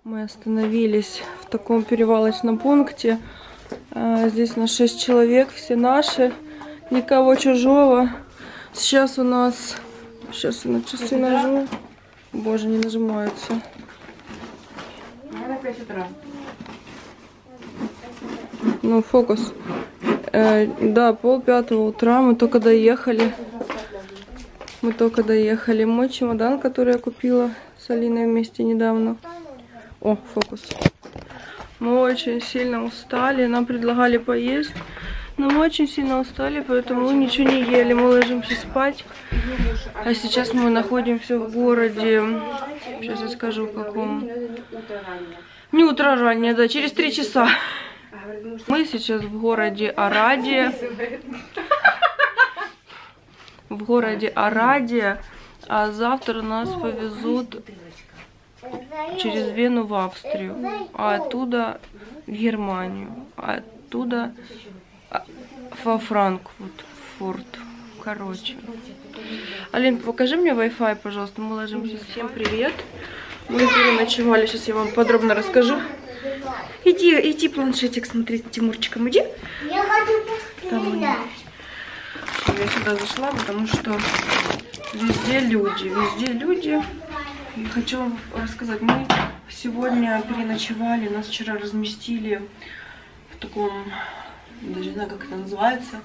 Мы остановились в таком перевалочном пункте. Здесь нас 6 человек, все наши, никого чужого. Сейчас у нас... Сейчас я на часы нажму. Боже, не нажимаются. Ну, фокус. Да, 4:30 утра. Мы только доехали. Мой чемодан, который я купила с Алиной вместе недавно. О, фокус. Мы очень сильно устали. Нам предлагали поесть. Но мы очень сильно устали, поэтому мы ничего не ели. Мы ложимся спать. А сейчас мы находимся в городе. Сейчас я скажу, в каком. Не утро раннее, да, через 3 часа. Мы сейчас в городе Орадия. В городе Орадия. А завтра нас повезут через Вену в Австрию. А оттуда в Германию. А оттуда во Франкфурт. Короче. Алин, покажи мне Wi-Fi, пожалуйста. Мы ложимся. Всем привет. Мы переночевали. Сейчас я вам подробно расскажу. Иди планшетик смотреть, Тимурчиком, иди. Я хочу пострелять. Я сюда зашла, потому что везде люди. И хочу вам рассказать. Мы сегодня переночевали, нас вчера разместили в таком, даже не знаю, как это называется,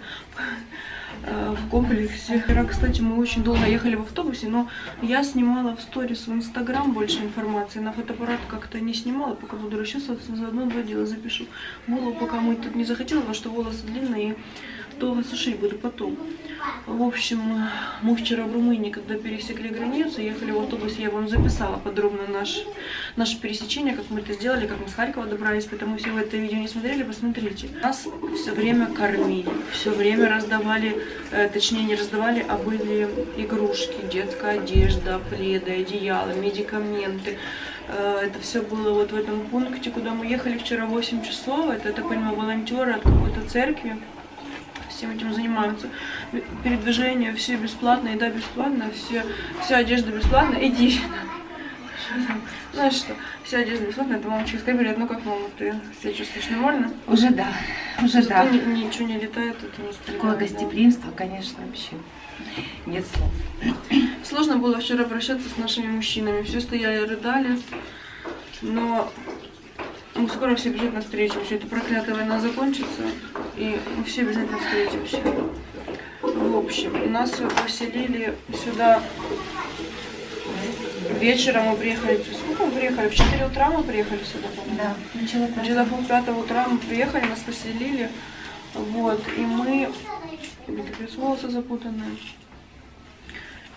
в комплексе. Вчера, кстати, мы очень долго ехали в автобусе, но я снимала в сторис в Инстаграм больше информации. На фотоаппарат как-то не снимала, пока буду расчесываться, заодно 2 дела запишу. Голову пока мыть тут не захотела, потому что волосы длинные, долго сушить буду потом. В общем, мы вчера в Румынии, когда пересекли границу, ехали в автобусе, я вам записала подробно наше пересечение, как мы это сделали, как мы с Харькова добрались, поэтому если вы это видео не смотрели, посмотрите. Нас все время кормили, все время раздавали, точнее не раздавали, а были игрушки, детская одежда, пледы, одеяла, медикаменты. Это все было вот в этом пункте, куда мы ехали вчера в 8 часов. Это, я так понимаю, волонтеры от какой-то церкви. Всем этим занимаются. Передвижение все бесплатно, еда бесплатная, вся одежда бесплатная. Иди. Знаешь что? Вся одежда бесплатная, это мамочка скажет, ну как, мама, ты себя чувствуешь нормально? Уже да. Ничего не летает, это не стреляет. Такое гостеприимство, конечно, вообще нет слов. Сложно было вчера прощаться с нашими мужчинами. Все стояли, рыдали. Но мы скоро все обязательно встретимся. Эта проклятая война закончится, и мы все обязательно встретимся. В общем, нас поселили сюда вечером. Мы приехали. Сколько мы приехали? В 4 утра мы приехали сюда, по-моему. Да, Где-то в 4:30 утра мы приехали, нас поселили. Вот, и мы... Такие волосы запутанные.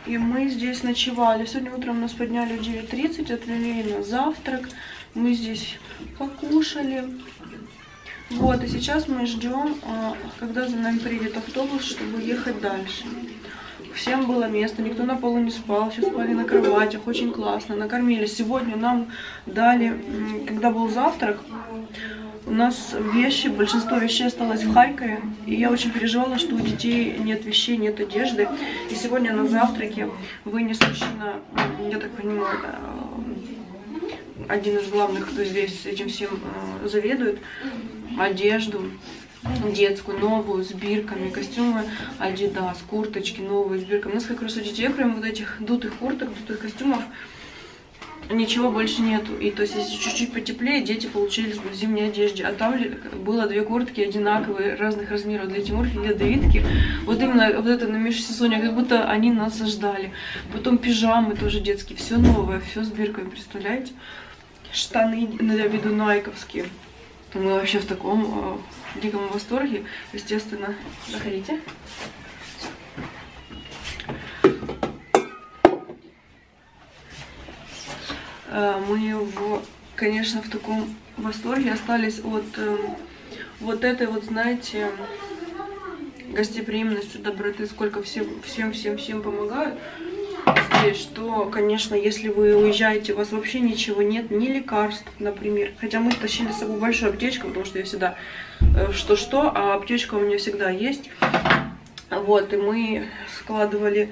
И мы здесь ночевали. Сегодня утром нас подняли в 9:30, отвели на завтрак. Мы здесь покушали. Вот, и сейчас мы ждем, когда за нами приедет автобус, чтобы ехать дальше. Всем было место, никто на полу не спал, все спали на кроватях, очень классно, накормили. Сегодня нам дали, когда был завтрак, у нас вещи, большинство вещей осталось в Харькове, и я очень переживала, что у детей нет вещей, нет одежды. И сегодня на завтраке вынес мужчина, я так понимаю, один из главных, кто здесь этим всем заведует, одежду детскую, новую, с бирками, костюмы Adidas, курточки новые с бирками. У нас как раз у детей, кроме вот этих дутых курток, дутых костюмов, ничего больше нету. И то есть, если чуть-чуть потеплее, дети получились бы в зимней одежде. А там было 2 куртки одинаковые, разных размеров для Тимурки, для Давидки. Вот именно вот это на межсезонье, как будто они нас ждали. Потом пижамы тоже детские, все новое, все с бирками, представляете? Штаны на виду найковские. Мы вообще в таком диком восторге. Естественно, заходите. Мы, конечно, в таком восторге остались от вот этой вот, знаете, гостеприимности, доброты, сколько всем помогают здесь, что, конечно, если вы уезжаете, у вас вообще ничего нет, ни лекарств, например. Хотя мы тащили с собой большую аптечку, потому что я всегда что-что, а аптечка у меня всегда есть. Вот, и мы складывали,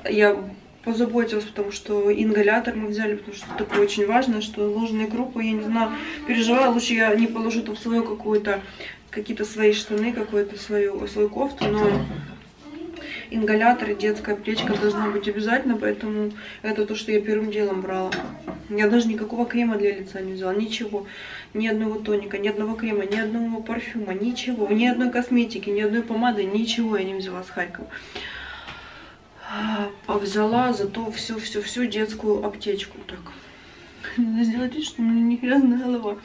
я позаботилась, потому что ингалятор мы взяли, потому что такое очень важно, что ложные крупы, я не знаю, переживаю, лучше я не положу там свою какие-то свои штаны, какую-то свою кофту, но ингалятор и детская аптечка должна быть обязательно, поэтому это то, что я первым делом брала. Я даже никакого крема для лица не взяла, ничего, ни одного тоника, ни одного крема, ни одного парфюма, ничего, ни одной косметики, ни одной помады, ничего я не взяла с Харькова. Взяла зато всю детскую аптечку. Так, надо сделать вид, что у меня не грязная голова.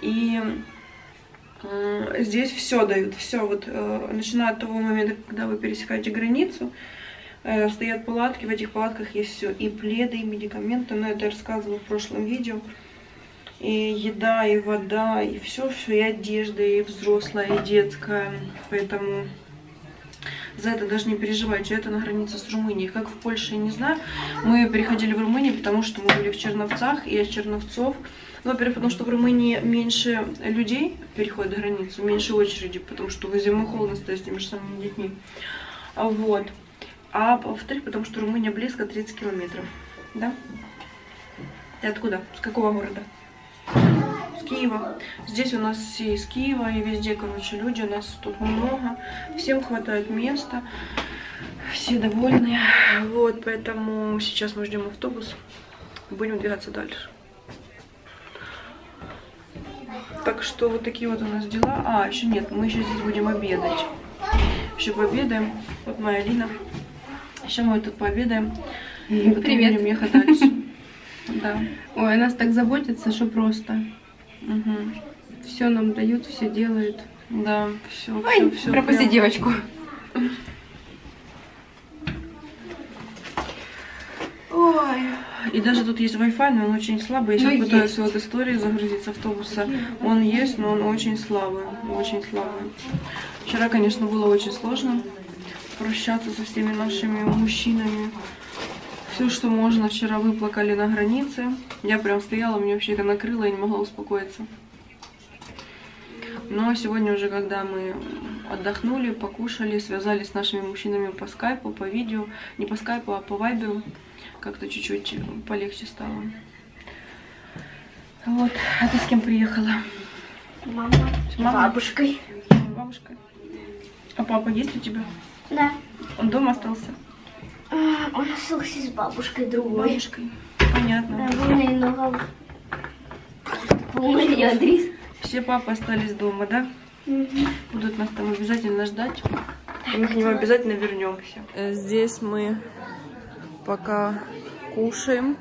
И здесь все дают, все. Вот начиная от того момента, когда вы пересекаете границу, стоят палатки, в этих палатках есть все. И пледы, и медикаменты, но это я рассказывала в прошлом видео. И еда, и вода, и все, и одежда, и взрослая, и детская. Поэтому за это даже не переживайте, это на границе с Румынией. Как в Польше, я не знаю. Мы переходили в Румынию, потому что мы были в Черновцах, и от Черновцов. Ну, во-первых, потому что в Румынии меньше людей переходят границу, меньше очереди, потому что зимой холодно стоять с теми же самыми детьми. Вот. А во-вторых, потому что Румыния близко, 30 километров. Да? Ты откуда? С какого города? С Киева. Здесь у нас все из Киева, и везде, короче, люди, у нас тут много. Всем хватает места, все довольны. Вот, поэтому сейчас мы ждем автобус, будем двигаться дальше. Так что вот такие вот у нас дела. А, еще нет, мы еще здесь будем обедать. Еще пообедаем. Вот моя Алина. Еще мы тут пообедаем. И потом будем ехать дальше. Да. Ой, нас так заботятся, что просто. Угу. Все нам дают, все делают. Да, все. Пропусти прям девочку. Ой. И даже тут есть Wi-Fi, но он очень слабый. Я сейчас пытаюсь вот истории загрузить с автобуса. Он есть, но он очень слабый. Очень слабый. Вчера, конечно, было очень сложно прощаться со всеми нашими мужчинами. Все, что можно, вчера выплакали на границе. Я прям стояла, мне вообще это накрыло, я не могла успокоиться. Но сегодня уже, когда мы отдохнули, покушали, связались с нашими мужчинами по скайпу, по видео, не по скайпу, а по вайберу, как-то чуть-чуть полегче стало. Вот. А ты с кем приехала? Мама. С бабушкой. Бабушкой. А папа есть у тебя? Да. Он дома остался? Он остался с бабушкой другой. Бабушкой. Понятно. Все папы остались дома, да? Будут нас там обязательно ждать. И мы к ним обязательно вернемся. Здесь мы пока кушаем.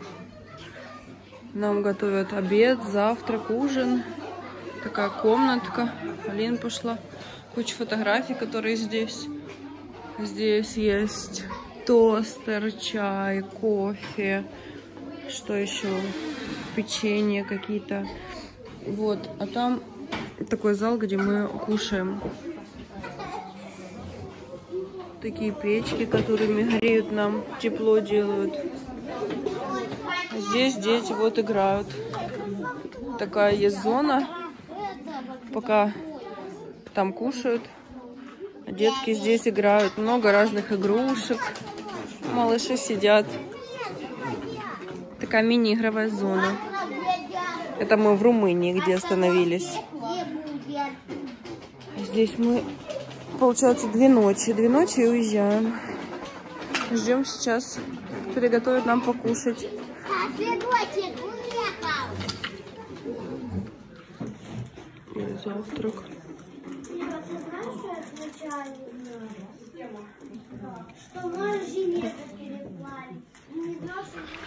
Нам готовят обед, завтрак, ужин. Такая комнатка. Алина пошла. Куча фотографий, которые здесь. Здесь есть тостер, чай, кофе. Что еще? Печенье какие-то. Вот. А там такой зал, где мы кушаем. Такие печки, которыми греют нам, тепло делают. А здесь дети вот играют. Такая есть зона. Пока там кушают, а детки здесь играют. Много разных игрушек. Малыши сидят. Такая мини-игровая зона. Это мы в Румынии, где остановились. Здесь мы, получается, 2 ночи. 2 ночи и уезжаем. Ждем сейчас. Приготовят нам покушать. Завтрак.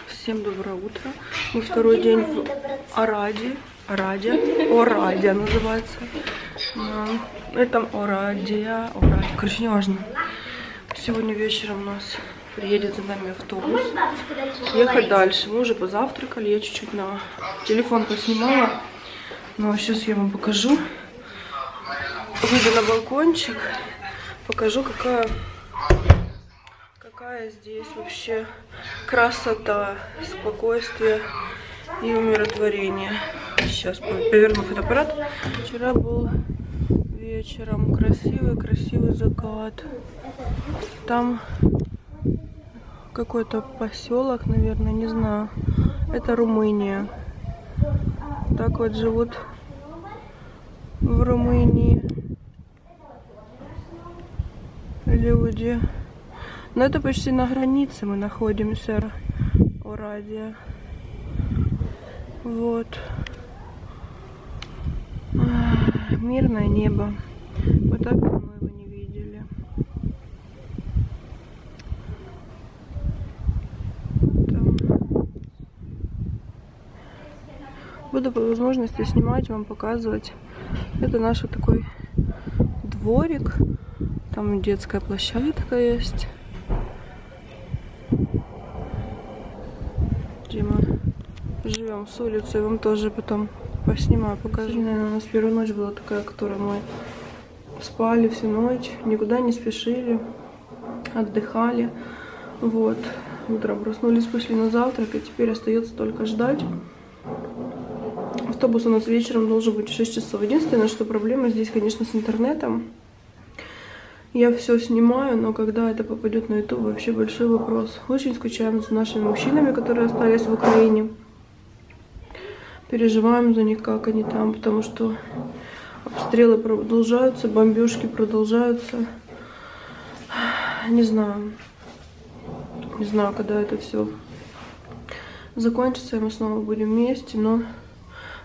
Всем доброе утро. Мы второй день в Ораде. Орадия называется. Это Орадия. Короче, не важно. Сегодня вечером у нас приедет за нами автобус. Ехать дальше. Мы уже позавтракали. Я чуть-чуть на телефон поснимала. Ну а сейчас я вам покажу. Выйду на балкончик. Покажу, какая здесь вообще красота, спокойствие и умиротворение. Сейчас поверну фотоаппарат. Вчера был вечером красивый закат. Там какой-то поселок, наверное, не знаю. Это Румыния. Так вот живут в Румынии люди. Но это почти на границе мы находимся, Орадия. Вот. Мирное небо. Вот так давно его не видели. Там. Буду по возможности снимать, вам показывать. Это наш вот такой дворик. Там детская площадка есть. Где мы живем с улицы. Я вам тоже потом поснимаю, покажу. Наверное, у нас первая ночь была такая, которой мы спали всю ночь, никуда не спешили, отдыхали. Вот. Утром проснулись, пошли на завтрак, и теперь остается только ждать. Автобус у нас вечером должен быть в 6 часов. Единственное, что проблема здесь, конечно, с интернетом. Я все снимаю, но когда это попадет на YouTube, вообще большой вопрос. Очень скучаем за нашими мужчинами, которые остались в Украине. Переживаем за них, как они там, потому что обстрелы продолжаются, бомбежки продолжаются. Не знаю. Не знаю, когда это все закончится, и мы снова будем вместе, но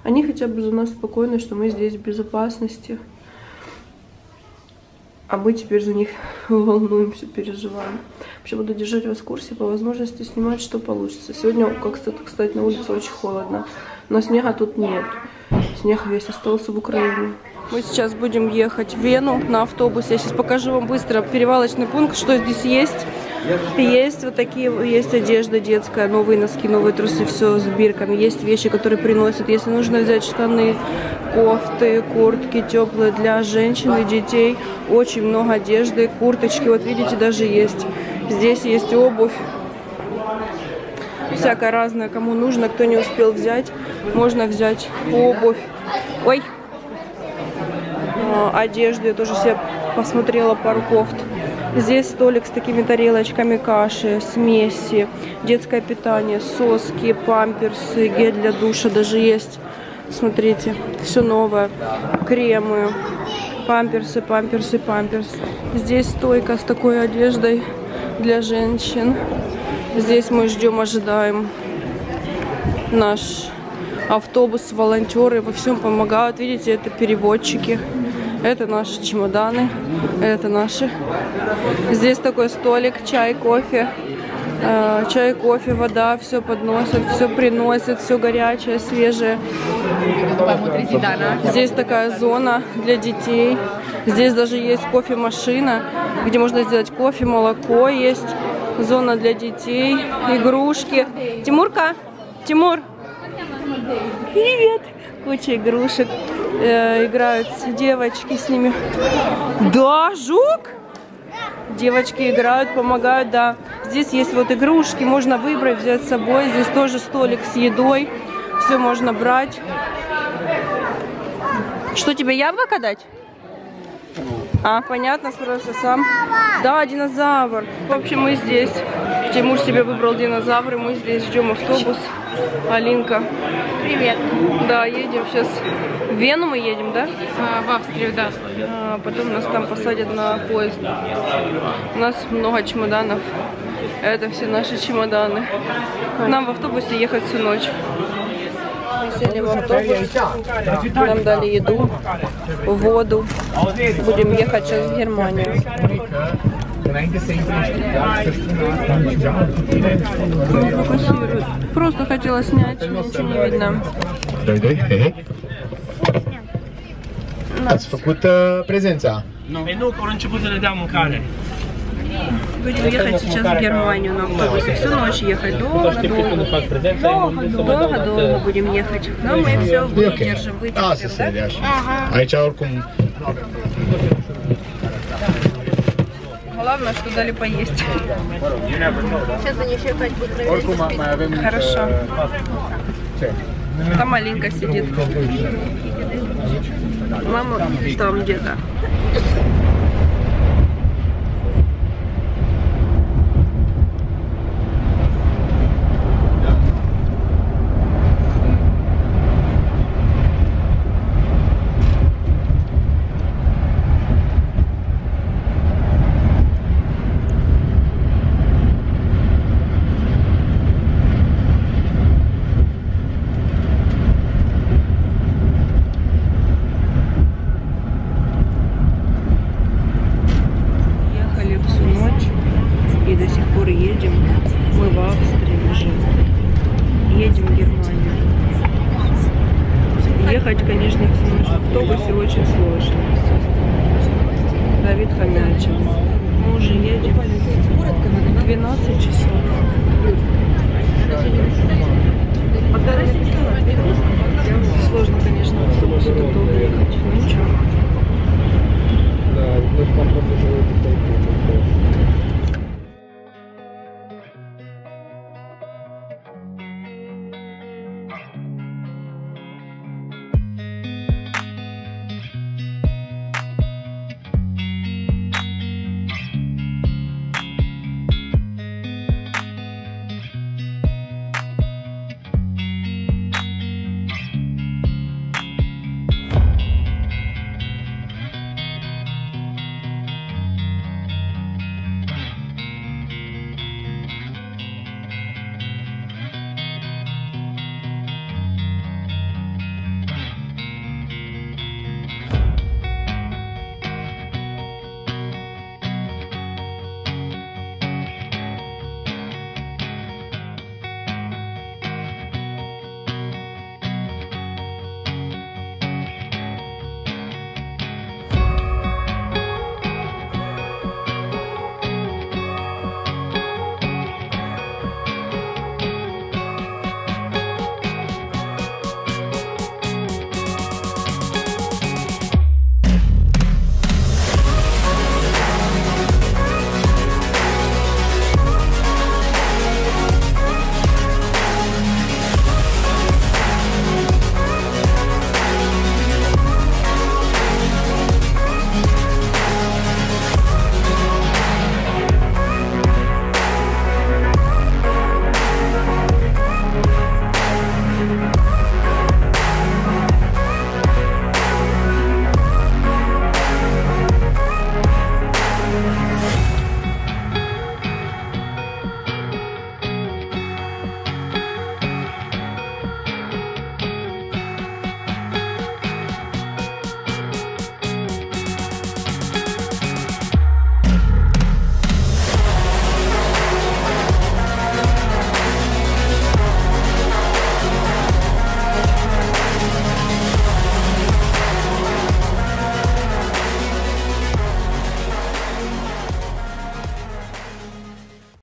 они хотя бы за нас спокойны, что мы здесь в безопасности. А мы теперь за них волнуемся, переживаем. Вообще буду держать вас в курсе, по возможности снимать, что получится. Сегодня, кстати, на улице очень холодно, но снега тут нет. Снег весь остался в Украине. Мы сейчас будем ехать в Вену на автобусе. Я сейчас покажу вам быстро перевалочный пункт, что здесь есть. Есть вот такие, есть одежда детская, новые носки, новые трусы, все с бирками. Есть вещи, которые приносят. Если нужно взять штаны, кофты, куртки теплые для женщин и детей. Очень много одежды, курточки, вот видите, даже есть. Здесь есть обувь. Всякое разное, кому нужно, кто не успел взять, можно взять обувь. Ой! Одежду я тоже себе посмотрела, пару кофт. Здесь столик с такими тарелочками каши, смеси, детское питание, соски, памперсы, гель для душа даже есть. Смотрите, все новое. Кремы, памперсы, памперсы, памперсы. Здесь стойка с такой одеждой для женщин. Здесь мы ждем, ожидаем наш автобус, волонтеры во всем помогают. Видите, это переводчики. Это наши чемоданы, это наши. Здесь такой столик, чай, кофе. Чай, кофе, вода, все подносят, все приносят, все горячее, свежее. Здесь такая зона для детей. Здесь даже есть кофемашина, где можно сделать кофе, молоко есть. Зона для детей, игрушки. Тимурка, Тимур, привет! Куча игрушек. Играют девочки с ними. Да, жук? Девочки играют, помогают, да. Здесь есть вот игрушки, можно выбрать, взять с собой. Здесь тоже столик с едой. Все можно брать. Что, тебе яблоко дать? А, понятно, справился сам. Да, динозавр. В общем, мы здесь. Тимур себе выбрал динозавры. Мы здесь ждем автобус. Алинка. Привет. Да, едем сейчас. В Вену мы едем, да? В Австрию, да. Потом нас там посадят на поезд. У нас много чемоданов. Это все наши чемоданы. Нам в автобусе ехать всю ночь. Мы сели в автобус. Нам дали еду, воду. Будем ехать сейчас в Германию. Просто хотела снять, ничего не видно. Ați făcut prezența? Nu, că început să le dea mâncare. Будем ехать сейчас в Германию на автобусе. Всю ночь ехать. Долго будем ехать. Но мы все выдержим, Asta да? Aici oricum... Главное, что дали поесть. Сейчас они еще опять будут Oricum mai avem... Хорошо. Там Алинка сидит. Мама там где-то. Ехать, конечно, в автобусе очень сложно. Давид хомячит. Мы уже едем. 12 часов.